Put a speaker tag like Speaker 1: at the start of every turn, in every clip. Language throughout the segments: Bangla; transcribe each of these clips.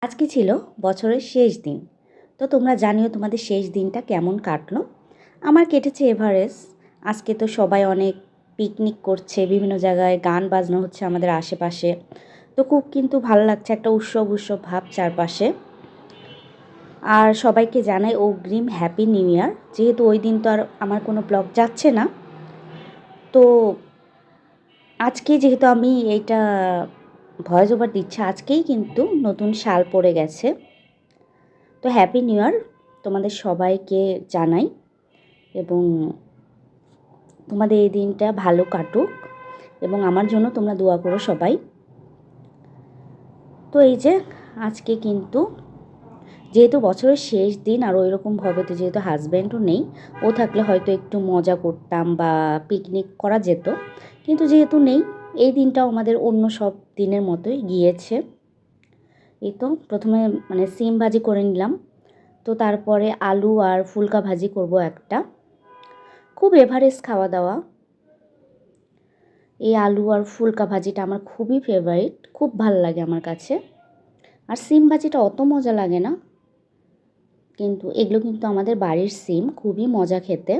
Speaker 1: আজকে ছিল বছরের শেষ দিন। তো তোমরা জানিও তোমাদের শেষ দিনটা কেমন কাটলো। আমার কেটেছে এভারেস্ট। আজকে তো সবাই অনেক পিকনিক করছে, বিভিন্ন জায়গায় গান বাজনা হচ্ছে আমাদের আশেপাশে। তো খুব কিন্তু ভালো লাগছে, একটা উৎসব উৎসব ভাব চারপাশে। আর সবাইকে জানাই অগ্রিম হ্যাপি নিউ ইয়ার। যেহেতু ওই দিন তো আর আমার কোনো ব্লগ যাচ্ছে না, তো আজকে যেহেতু আমি এইটা ভয়েস ওভার দিচ্ছি, আজকেই কিন্তু নতুন সাল পড়ে গেছে। তো হ্যাপি নিউ ইয়ার তোমাদের সবাইকে জানাই, এবং তোমাদের এই দিনটা ভালো কাটুক, এবং আমার জন্য তোমরা দোয়া করো সবাই। তো এই যে আজকে কিন্তু যেহেতু বছরের শেষ দিন, আর ওই রকমভাবে তো যেহেতু হাজব্যান্ডও নেই, ও থাকলে হয়তো একটু মজা করতাম বা পিকনিক করা যেত, কিন্তু যেহেতু নেই, এই দিনটাও আমাদের অন্য সব দিনের মতোই গিয়েছে। এই তো প্রথমে সিম ভাজি করে নিলাম, তো তারপরে আলু আর ফুলকা ভাজি করব একটা। খুব এভারেস্ট খাওয়া দাওয়া। এই আলু আর ফুলকা ভাজিটা আমার খুবই ফেভারিট, খুব ভাল লাগে আমার কাছে। আর সিম ভাজিটা অত মজা লাগে না, কিন্তু এগুলো কিন্তু আমাদের বাড়ির সিম, খুবই মজা খেতে।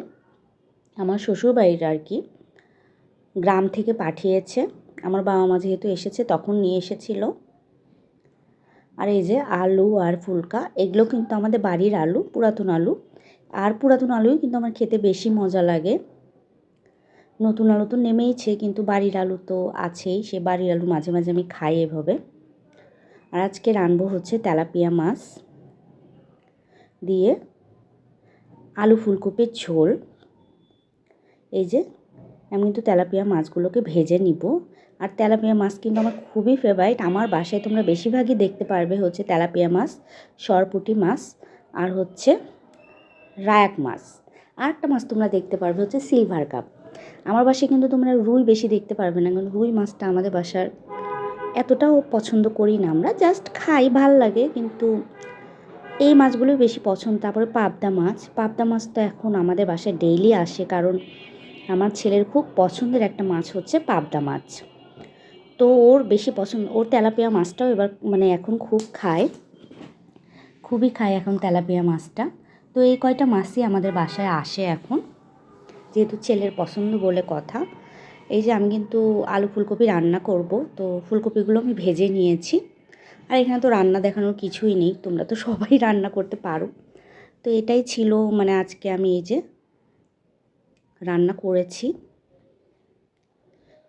Speaker 1: আমার শ্বশুর বাড়ির আর কি, গ্রাম থেকে পাঠিয়েছে। আমার বাবা মা যেহেতু এসেছে তখন নিয়ে এসেছিল। আর এই যে আলু আর ফুলকা, এগুলো কিন্তু আমাদের বাড়ির আলু, পুরাতন আলু। আর পুরাতন আলুই কিন্তু আমার খেতে বেশি মজা লাগে। নতুন আলু তো নেমেইছে, কিন্তু বাড়ির আলু তো আছেই, সে বাড়ির আলু মাঝে মাঝে আমি খাই এভাবে। আর আজকে রানবো হচ্ছে তেলাপিয়া মাছ দিয়ে আলু ফুলকপির ঝোল। এই যে আমি কিন্তু তেলাপিয়া মাছগুলোকে ভেজে নিব। আর তেলাপিয়া মাছ কিন্তু আমার খুবই ফেভারিট। আমার বাসায় তোমরা বেশিরভাগই দেখতে পারবে হচ্ছে তেলাপিয়া মাছ, সরপুঁটি মাছ, আর হচ্ছে রায়াক মাছ। আর একটা মাছ তোমরা দেখতে পারবে হচ্ছে সিলভার কাপ। আমার বাসায় কিন্তু তোমরা রুই বেশি দেখতে পারবে না, কারণ রুই মাছটা আমাদের বাসার এতটাও পছন্দ করি না, আমরা জাস্ট খাই, ভাল লাগে, কিন্তু এই মাছগুলোই বেশি পছন্দ। তারপরে পাবদা মাছ, পাবদা মাছ তো এখন আমাদের বাসায় ডেইলি আসে, কারণ আমার ছেলের খুব পছন্দের একটা মাছ হচ্ছে পাবদা মাছ। তো ওর বেশি পছন্দ, ওর তেলাপিয়া মাছটাও এবার এখন খুব খায়, খুবই খায় এখন তেলাপিয়া মাছটা। তো এই কয়টা মাছই আমাদের বাসায় আসে এখন, যেহেতু ছেলের পছন্দ বলে কথা। এই যে আমি কিন্তু আলু ফুলকপি রান্না করব, তো ফুলকপিগুলো আমি ভেজে নিয়েছি। আর এখানে তো রান্না দেখানোর কিছুই নেই, তোমরা তো সবাই রান্না করতে পারো। তো এটাই ছিল, আজকে আমি এই যে রান্না করেছি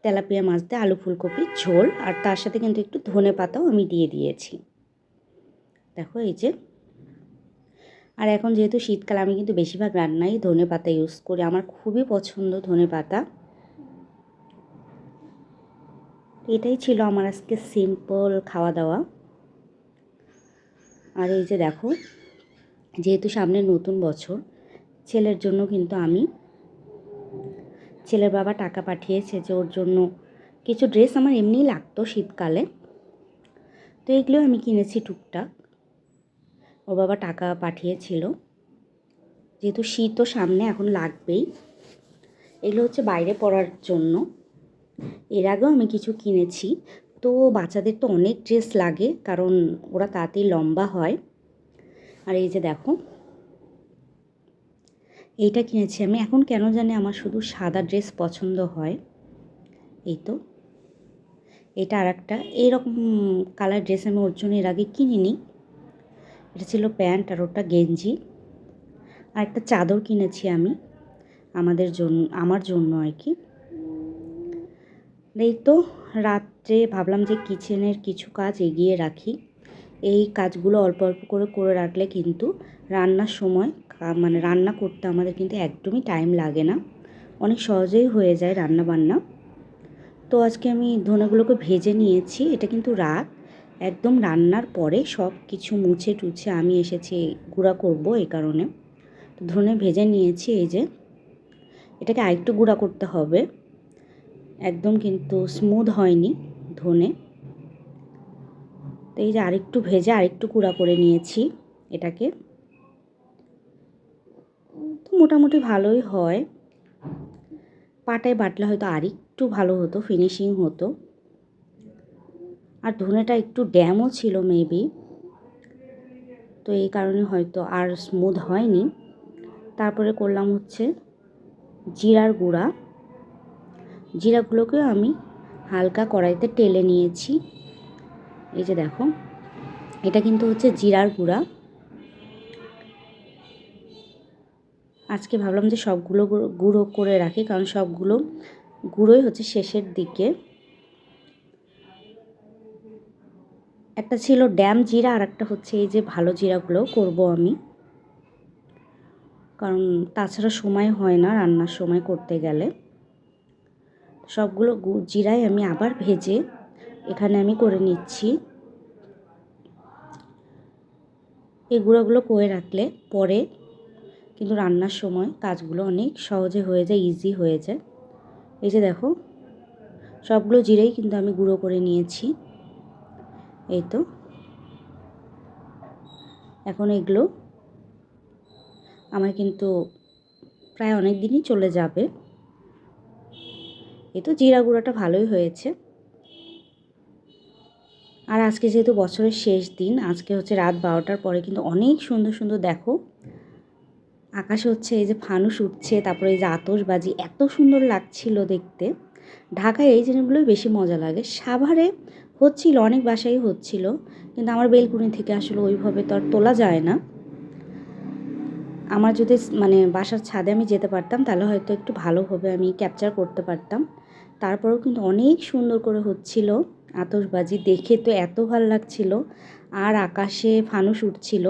Speaker 1: তেলাপিয়া মাছ দিয়ে আলু ফুলকপি ঝোল, আর তার সাথে কিন্তু একটু ধনে পাতাও আমি দিয়ে দিয়েছি। দেখো এই যে, আর এখন যেহেতু শীতকাল, আমি কিন্তু বেশিরভাগ রান্নাই ধনে পাতা ইউজ করি, আমার খুবই পছন্দ ধনে পাতা। এটাই ছিল আমার আজকে সিম্পল খাওয়া দাওয়া। আর এই যে দেখো, যেহেতু সামনে নতুন বছর, ছেলের জন্য কিন্তু আমি, ছেলের বাবা টাকা পাঠিয়েছে যে ওর জন্য কিছু ড্রেস আমার এমনিই লাগতো শীতকালে, তো এগুলো আমি কিনেছি টুকটাক। ওর বাবা টাকা পাঠিয়েছিল, যেহেতু শীতও সামনে এখন লাগবেই। এগুলো হচ্ছে বাইরে পরার জন্য। এর আগেও আমি কিছু কিনেছি। তো বাচ্চাদের তো অনেক ড্রেস লাগে, কারণ ওরা তাড়াতাড়ি লম্বা হয়। আর এই যে দেখো, এইটা কিনেছি আমি। এখন কেন জানি আমার শুধু সাদা ড্রেস পছন্দ হয়। এই তো এটা আর একটা এইরকম কালার ড্রেস আমি ওর জন্য এর আগে কিনিনি। এটা ছিল প্যান্ট, আর ওটা গেঞ্জি। আর একটা চাদর কিনেছি আমি আমার জন্য আর কি। এই তো রাত্রে ভাবলাম যে কিচেনের কিছু কাজ এগিয়ে রাখি। এই কাজগুলো অল্প অল্প করে করে রাখলে কিন্তু রান্নার সময় রান্না করতে আমাদের কিন্তু একদমই টাইম লাগে না, অনেক সহজেই হয়ে যায় রান্না বান্না। তো আজকে আমি ধনেগুলোকে ভেজে নিয়েছি। এটা কিন্তু রাত, একদম রান্নার পরে সব কিছু মুছে টুছে আমি এসেছি গুঁড়া করব, এই কারণে। তো ধনে ভেজে নিয়েছি। এই যে এটাকে আরেকটু গুঁড়া করতে হবে, একদম কিন্তু স্মুথ হয়নি ধনে। তো এই যে আরেকটু ভেজে আরেকটু গুঁড়া করে নিয়েছি এটাকে। তো মোটামুটি ভালোই হয়, পাটায় বাটলে হয়তো আরেকটু ভালো হতো, ফিনিশিং হতো। আর ধনেটা একটু ড্যামও ছিল মেবি, তো এই কারণে হয়তো আর স্মুথ হয়নি। তারপরে করলাম হচ্ছে জিরার গুঁড়া। জিরাগুলোকেও আমি হালকা কড়াইতে টেলে নিয়েছি। এই যে দেখো, এটা কিন্তু হচ্ছে জিরার গুঁড়া। আজকে ভাবলাম যে সবগুলো গুঁড়ো করে রাখি, কারণ সবগুলো গুঁড়োই হচ্ছে শেষের দিকে। একটা ছিল ড্যাম জিরা, আর একটা হচ্ছে এই যে ভালো জিরাগুলো করব আমি, কারণ তাছাড়া সময় হয় না রান্নার সময় করতে গেলে। সবগুলো জিরাই আমি আবার ভেজে এখানে আমি করে নিচ্ছি। এই গুঁড়োগুলো করে রাখলে পরে কিন্তু রান্নার সময় কাজগুলো অনেক সহজে হয়ে যায়, ইজি হয়ে যায়। এই যে দেখো, সবগুলো জিরেই কিন্তু আমি গুঁড়ো করে নিয়েছি। এই তো, এখন এগুলো আমার কিন্তু প্রায় অনেক দিনই চলে যাবে। এই তো জিরা গুঁড়োটা ভালোই হয়েছে। আর আজকে যেহেতু বছরের শেষ দিন, আজকে হচ্ছে রাত 12টার পরে কিন্তু অনেক সুন্দর সুন্দর দেখো আকাশে হচ্ছে এই যে ফানুস উঠছে, তারপরে এই যে আতশবাজি, এত সুন্দর লাগছিল দেখতে। ঢাকায় এই জিনিসগুলোই বেশি মজা লাগে। সাভারে হচ্ছিল, অনেক বাসায় হচ্ছিল, কিন্তু আমার বেলকুনি থেকে আসলে ওইভাবে তো আর তোলা যায় না। আমার যদি মানে বাসার ছাদে আমি যেতে পারতাম তাহলে হয়তো একটু ভালোভাবে আমি ক্যাপচার করতে পারতাম। তারপরেও কিন্তু অনেক সুন্দর করে হচ্ছিল আতশবাজি, দেখে তো এত ভালো লাগছিল। আর আকাশে ফানুস উঠছিল,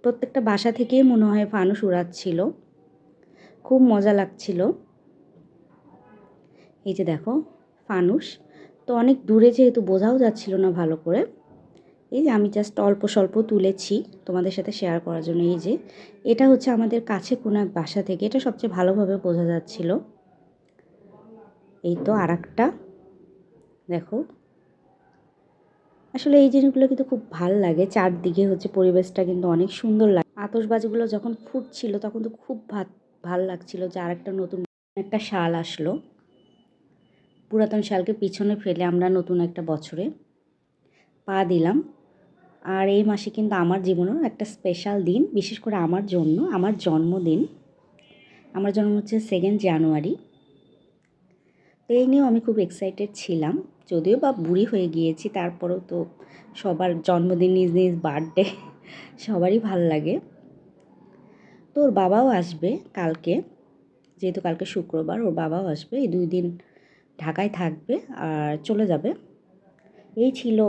Speaker 1: প্রত্যেকটা বাসা থেকেই মনে হয় ফানুস উড়াচ্ছিল, খুব মজা লাগছিল। এই যে দেখো ফানুস, তো অনেক দূরে যেহেতু বোঝাও যাচ্ছিল না ভালো করে, এই যে আমি জাস্ট অল্প স্বল্প তুলেছি তোমাদের সাথে শেয়ার করার জন্য। এই যে এটা হচ্ছে আমাদের কাছে কোনো এক বাসা থেকে, এটা সবচেয়ে ভালোভাবে বোঝা যাচ্ছিল। এই তো আর একটা দেখো, আসলে এই জিনিসগুলো কিন্তু খুব ভাল লাগে। চারদিকে হচ্ছে পরিবেশটা কিন্তু অনেক সুন্দর লাগে। আতশবাজিগুলো যখন ফুটছিল তখন তো খুব ভাল লাগছিল যে আর একটা নতুন একটা শাল আসলো। পুরাতন শালকে পিছনে ফেলে আমরা নতুন একটা বছরে পা দিলাম। আর এই মাসে কিন্তু আমার জীবনেও একটা স্পেশাল দিন, বিশেষ করে আমার জন্য, আমার জন্মদিন। আমার জন্ম হচ্ছে 2 জানুয়ারি। তো এই নিয়েও আমি খুব এক্সাইটেড ছিলাম, যদিও বা বুড়ি হয়ে গিয়েছি, তারপরেও তো সবার জন্মদিন, নিজ নিজ বার্থডে সবারই ভাল লাগে। তো ওর বাবাও আসবে কালকে, যেহেতু কালকে শুক্রবার, ওর বাবাও আসবে। এই 2 দিন ঢাকায় থাকবে আর চলে যাবে। এই ছিল